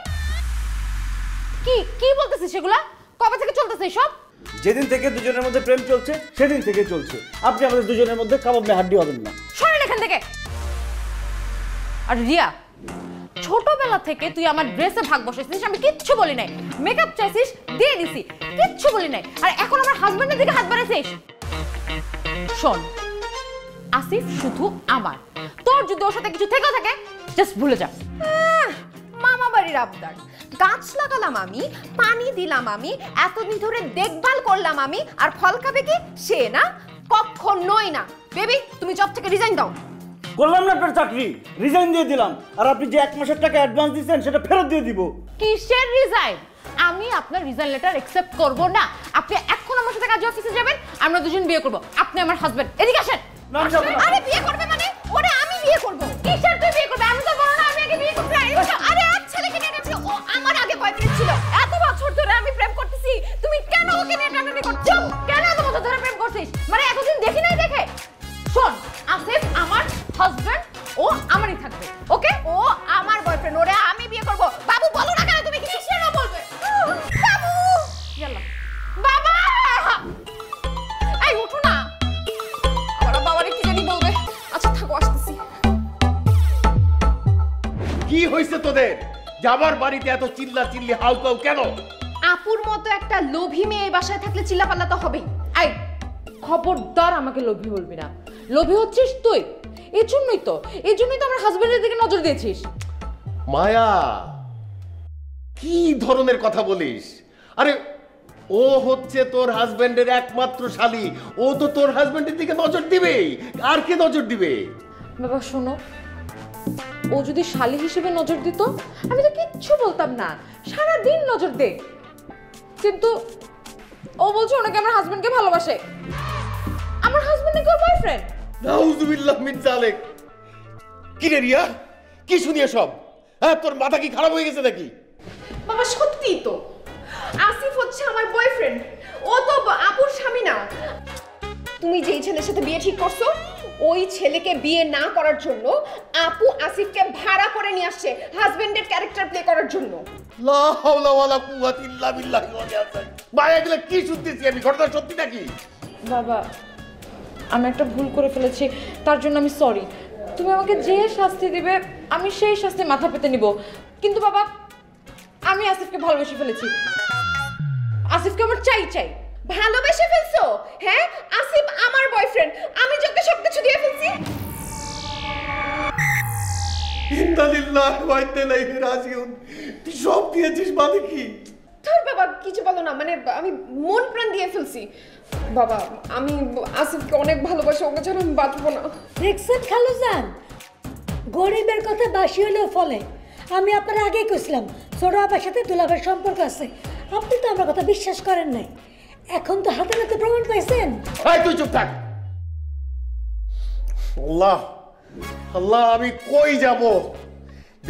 কি কি বলতেছিস সেগুলা? কবে থেকে চলতেছে সব?
যেদিন থেকে দুজনের মধ্যে প্রেম চলছে সেদিন থেকে চলছে। আপনি আমাদের দুজনের মধ্যে কাবাব মে হাড্ডি হবেন না।
সরেন এখান থেকে। আর রিয়া, ছোটবেলা থেকে তুই আমার ড্রেসে ভাগ বসাইছিস, আমি কিচ্ছু বলি নাই। মেকআপ চাইছিস, দিয়ে দিছি, কিচ্ছু বলি নাই। আর এখন আমার হাজবেন্ডের দিকে হাত বাড়াইছিস। শোন, আসিফ শুধু আমার, তোর যদি ওর সাথে কিছু থেকেও থাকে জাস্ট ভুলে যা।
মামা বাড়ির আবদার। গাছ লাগালাম আমি, পানি দিলাম আমি, এতদিন ধরে দেখভাল করলাম আমি, আর ফল খাবে কি সে? না, কখনোই না। বেবি, তুমি জব থেকে রিজাইন দাও।
করলাম না আপনার চাকরি, রিজাইন দিয়ে দিলাম। আর আপনি যে 1 মাসের টাকা অ্যাডভান্স দিয়েছেন সেটা ফেরত দিয়ে দিব।
কিসের রিজাইন? আমি আপনার রিজাইন লেটার অ্যাকসেপ্ট করব না। আপনি এখন আমার সাথে কাজে অফিসে যাবেন, আমরা দুজন বিয়ে করব। আপনি আমার হাজবেন্ড, এদিকে আসেন।
আরে বিয়ে করবে মানে? ওরে আমি বিয়ে করব।
কিসের তুই বিয়ে করবে? আমি তো বলো না আমি আগে বিয়ে করতে চাই।
আরে এক ছেলেকে নিয়ে গেছে, ও আমার আগে বয়ফ্রেন্ড ছিল। এত বছর ধরে আমি প্রেম করতেছি, তুমি কেন ওকে নিয়ে টানাটানি করছো?
কেন এত বছর ধরে প্রেম করছিস? মানে এতদিন দেখি নাই দেখে? শোন, আসিফ আমার হাজবেন্ড, ও আমারই থাকবে। ওকে?
ও আমার বয়ফ্রেন্ড, ওরে আমি বিয়ে করব। বাবু বলো না কেন তুমি? কিসের বলবে? বাবু!
চলো।
বাবা! এই উঠো না। আমার বাবারে কি জানি বলবে। আচ্ছা থাকো, আসতেছি।
কি হয়েছে তোদের? যাবার বাড়িতে এত চিল্লা চিল্লি হাউ কাউ কেন?
আপুর মতো একটা লোভী মেয়ে বাসায় থাকলে চিল্লাপাল্লা তো হবেই।
এই খবরদার আমাকে লোভী বলবি না। লোভী হচ্ছিস তুই। এই জন্যই তো আমার হাজবেন্ডের দিকে নজর দিয়েছিস।
মায়া, কি ধরনের কথা বলিস? আরে ও হচ্ছে তোর হাজবেন্ডের একমাত্র শালী, ও তো তোর হাজবেন্ডের দিকে নজর দিবেই। আর কে নজর দিবে?
বাবা শোনো, ও যদি শালী হিসেবে নজর দিত আমি তো কিচ্ছু বলতাম না, সারাদিন নজর দে। কিন্তু ও বলছে ওনাকে আমার হাজবেন্ডকে ভালোবাসে। আমার হাজবেন্ড নাকি ওর বয়ফ্রেন্ড।
নাউজুবিল্লাহ মিন যালিক। কি রে রিয়া, কি শুনিয়ে সব? হ্যাঁ, তোর মাথা কি খারাপ হয়ে গেছে নাকি?
বাবা সত্যিই তো, আসিফ হচ্ছে আমার বয়ফ্রেন্ড, ও তো আপুর স্বামী না। তুমি যেই ছেলের সাথে বিয়ে ঠিক করছো, ওই ছেলেকে বিয়ে না করার জন্য আপু আসিফকে ভাড়া করে নিয়ে আসছে হাজবেন্ডের ক্যারেক্টার প্লে করার জন্য।
লা হাওলা ওয়ালা কুওয়াতা ইল্লা বিল্লাহি ওয়া বিহাদিহি। মায়া, এগুলো কি শুনতেছি আমি? ঘটনা সত্যি নাকি?
বাবা আমি একটা ভুল করে ফেলেছি, তার জন্য আমি সরি। তুমি আমাকে যে শাস্তি দিবে আমি সেই শাস্তি মাথা পেতে নিব। কিন্তু বাবা আমি আসিফকে ভালোবেসে ফেলেছি, আসিফকে আমার চাই চাই।
ভালোবেসে ফেলছো? হ্যাঁ, আসিফ আমার বয়ফ্রেন্ড, আমি যোগ্য সবকিছু দিয়ে ফেলছি।
ইন্না লিল্লাহি ওয়া ইন্না ইলাইহি রাজিউন। তুই সব দিয়েছিস মানে কি?
তোর বাবা কিছু বলো না, মানে আমি মন প্রাণ দিয়ে ফেলছি। বাবা আমি আসিফকে অনেক ভালোবাসি, ওকে ছাড়া আমি বাঁচবো না।
দেখছেন খালুজান, গরিবের কথা বাসি হলেও ফলে। আমি আপনার আগেই কইছিলাম ছোট বাবার সাথে দুলাভাইয়ের সম্পর্ক আছে। আপনি তো আমার কথা বিশ্বাস করেন নাই। এখন তো হাতে নাতে প্রমাণ পাইছেন।
এই তুই চুপ থাক। আল্লাহ আল্লাহ, আমি কই যাব?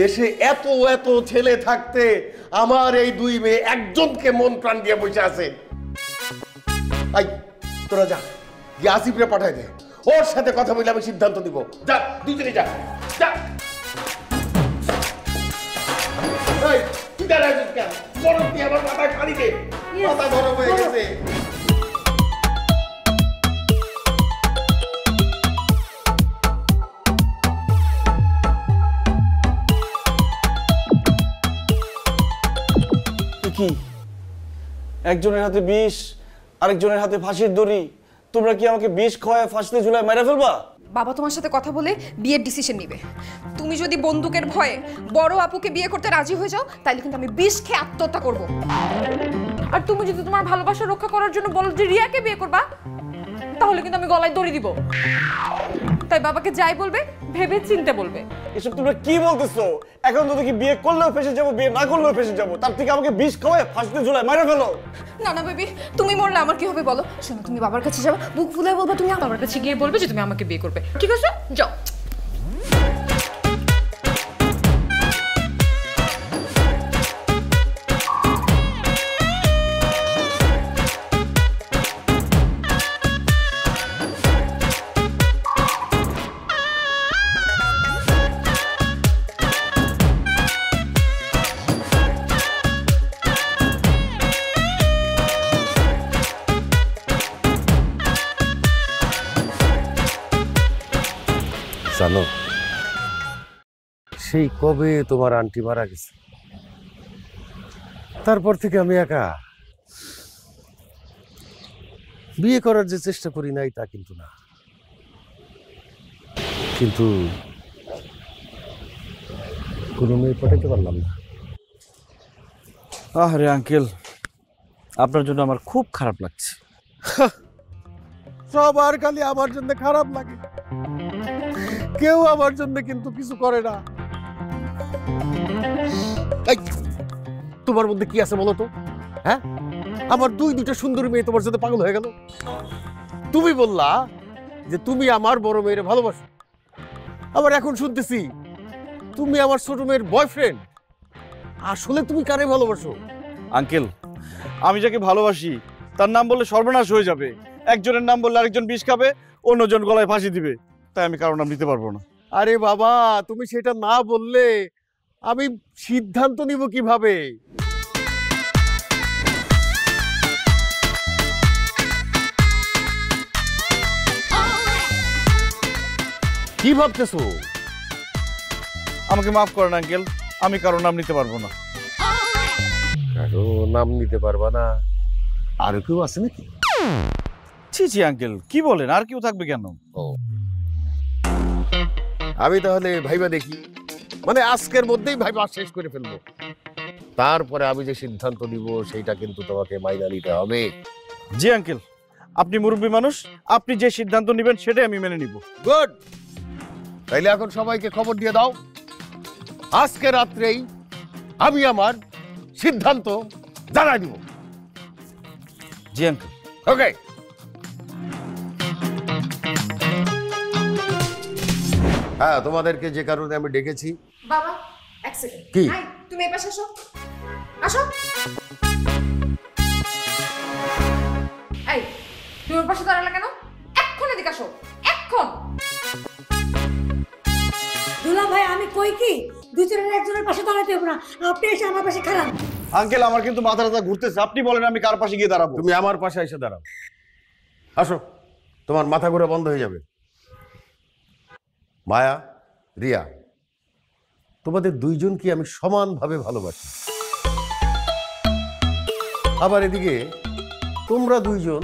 দেশে এত এত ছেলে থাকতে আমার এই দুই মেয়ে একজনকে মন প্রাণ দিয়ে বসে আছে। আই তোরা যা, গিয়ে আসিফরে পাঠাই দে, ওর সাথে কথা বলে আমি সিদ্ধান্ত দিব। যা, দুজনে যা যা। এই তুই দাঁড়ায় আছিস কেন? বরফ দিয়ে আমার মাথায় পানি দে, মাথা গরম হয়ে গেছে।
কি একজনের হাতে বিষ, আরেকজনের হাতে ফাঁসির দড়ি? তোমরা কি আমাকে বিষ খাওয়ায় ফাঁসিতে ঝুলায় মেরে ফেলবা?
বাবা তোমার সাথে কথা বলে বিয়ের ডিসিশন নিবে। তুমি যদি বন্দুকের ভয়ে বড় আপুকে বিয়ে করতে রাজি হয়ে যাও, তাহলে কিন্তু আমি বিষ খেয়ে আত্মহত্যা করব।
আর তুমি যদি তোমার ভালোবাসা রক্ষা করার জন্য বলো যে রিয়াকে বিয়ে করবা, তাহলে কিন্তু আমি গলায় দড়ি দিব। তাই বাবাকে যাই বলবে ভেবে চিন্তে বলবে।
এসব তোমরা কি বলতেছো? এখন তো দেখি বিয়ে করলেও ফেসে যাবো, বিয়ে না করলেও ফেসে যাবো। তার থেকে আমাকে বিষ খাওয়ায় ফাঁসিতে ঝুলায় মেরে ফেলো।
না না বেবি, তুমি মরলে আমার কি হবে বলো? শোনো, তুমি বাবার কাছে যাও, বুক ফুলে বলবা তুমি
বাবার কাছে গিয়ে বলবে যে তুমি আমাকে বিয়ে করবে। ঠিক আছে, যাও।
জানো, সেই কবে তোমার আন্টি মারা গেছে, তারপর থেকে আমি একা। বিয়ে করার যে চেষ্টা করি নাই তা কিন্তু না, কিন্তু কোনো মেয়ে পটাইতে পারলাম না।
আরে আঙ্কেল, আপনার জন্য আমার খুব খারাপ লাগছে।
সবার খালি আমার জন্য খারাপ লাগে, কেউ আমার জন্য কিন্তু কিছু করে না। এই, তোমার মধ্যে কি আছে বলো তো? হ্যাঁ, আমার দুইটা সুন্দর মেয়ে তোমার সাথে পাগল হয়ে গেল। তুমি বললা যে তুমি আমার বড় মেয়ের ভালোবাসো, আবার এখন শুনতেছি তুমি আমার ছোট মেয়ের বয়ফ্রেন্ড। আসলে তুমি কারে ভালোবাসো?
আঙ্কেল, আমি যাকে ভালোবাসি তার নাম বললে সর্বনাশ হয়ে যাবে। একজনের নাম বললে আরেকজন বিষ খাবে, অন্যজন গলায় ফাঁসি দিবে, তাই আমি কারো নাম নিতে পারবো না।
আরে বাবা, তুমি সেটা না বললে আমি সিদ্ধান্ত নিব কিভাবে? কি ভাবতেছো?
আমাকে মাফ করেন আঙ্কেল, আমি কারো নাম নিতে পারবো না।
কারো নাম নিতে পারবা না? আর কেউ আছে নাকি?
ছি ছি আঙ্কেল, কি বলেন? আর কেউ থাকবে কেন?
আমি তাহলে ভাইবা দেখি, মানে আজকের মধ্যেই ভাইবা শেষ করে ফেলবো, তারপরে আমি যে সিদ্ধান্ত নিব সেইটা কিন্তু তোমাকে মাইনা নিতে হবে।
জি আঙ্কেল, আপনি মুরব্বী মানুষ, আপনি যে সিদ্ধান্ত নেবেন সেটাই আমি মেনে নিব।
গুড, তাইলে এখন সবাইকে খবর দিয়ে দাও, আজকে রাত্রেই আমি আমার সিদ্ধান্ত জানাই দিব।
জি আঙ্কেল।
ওকে, হ্যাঁ, তোমাদেরকে যে কারণে আমি ডেকেছি।
বাবা এক সেকেন্ড,
কি?
তুমি এই পাশে আসো, আসো। এই, তুমি ওর পাশে দাঁড়ালে কেন? এক্ষুনি এদিকে আসো, এক্ষুন।
দুলা ভাই, আমি কই কি দুজনের একজনের পাশে দাঁড়াতে হবে না, আপনি এসে আমার পাশে খারাপ।
আঙ্কেল, আমার কিন্তু মাথা টাথা ঘুরতেছে, আপনি বলেন আমি কার পাশে গিয়ে দাঁড়াবো?
তুমি আমার পাশে এসে দাঁড়াও, আসো, তোমার মাথা ঘুরে বন্ধ হয়ে যাবে। মায়া, রিয়া, তোমাদের দুইজনকে আমি সমানভাবে ভালোবাসি। আবার এদিকে তোমরা দুইজন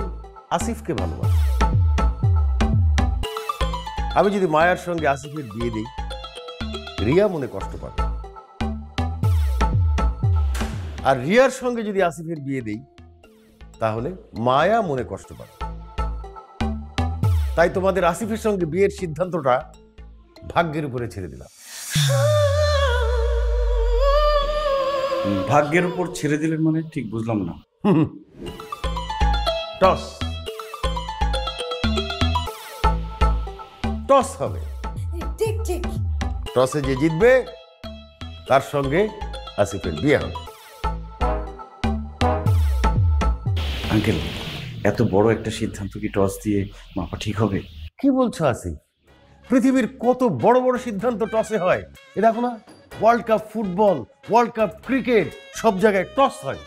আসিফকে ভালোবাসো। আমি যদি মায়ার সঙ্গে আসিফের বিয়ে দিই, রিয়া মনে কষ্ট পাবে, আর রিয়ার সঙ্গে যদি আসিফের বিয়ে দিই তাহলে মায়া মনে কষ্ট পাবে। তাই তোমাদের আসিফের সঙ্গে বিয়ের সিদ্ধান্তটা ভাগ্যের উপরে ছেড়ে দিলাম।
ভাগ্যের উপর ছেড়ে দিলেন মানে ঠিক বুঝলাম না।
টস টস হবে,
ঠিক ঠিক।
টসে যে জিতবে তার সঙ্গে আসিফের বিয়ে হবে।
আঙ্কেল, এত বড় একটা সিদ্ধান্ত কি টস দিয়ে মাপা ঠিক হবে?
কি বলছো আসিফ? পৃথিবীর কত বড় বড় সিদ্ধান্ত টসে হয়। এ দেখো না, world cup football, world cup cricket, সব জায়গায় টস হয়।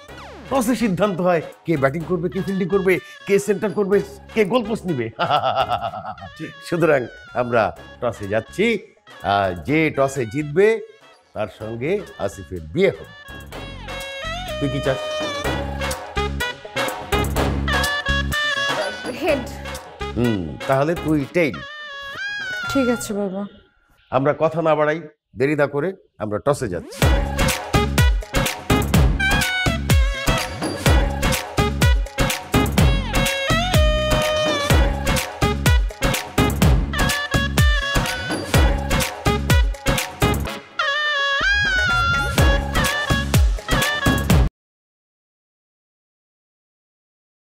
টসে সিদ্ধান্ত হয় কে ব্যাটিং করবে, কে ফিল্ডিং করবে, কে সেন্টার করবে, কে গোল পোস্ট নিবে। সুতরাং আমরা টসে যাচ্ছি, যে টসে জিতবে তার সঙ্গে আসিফের বিয়ে হবে। তুই কি চাস?
হেড।
তাহলে তুই টেইল।
ঠিক আছে বাবা।
আমরা কথা না বাড়াই, দেরি না করে আমরা টসে যাচ্ছি।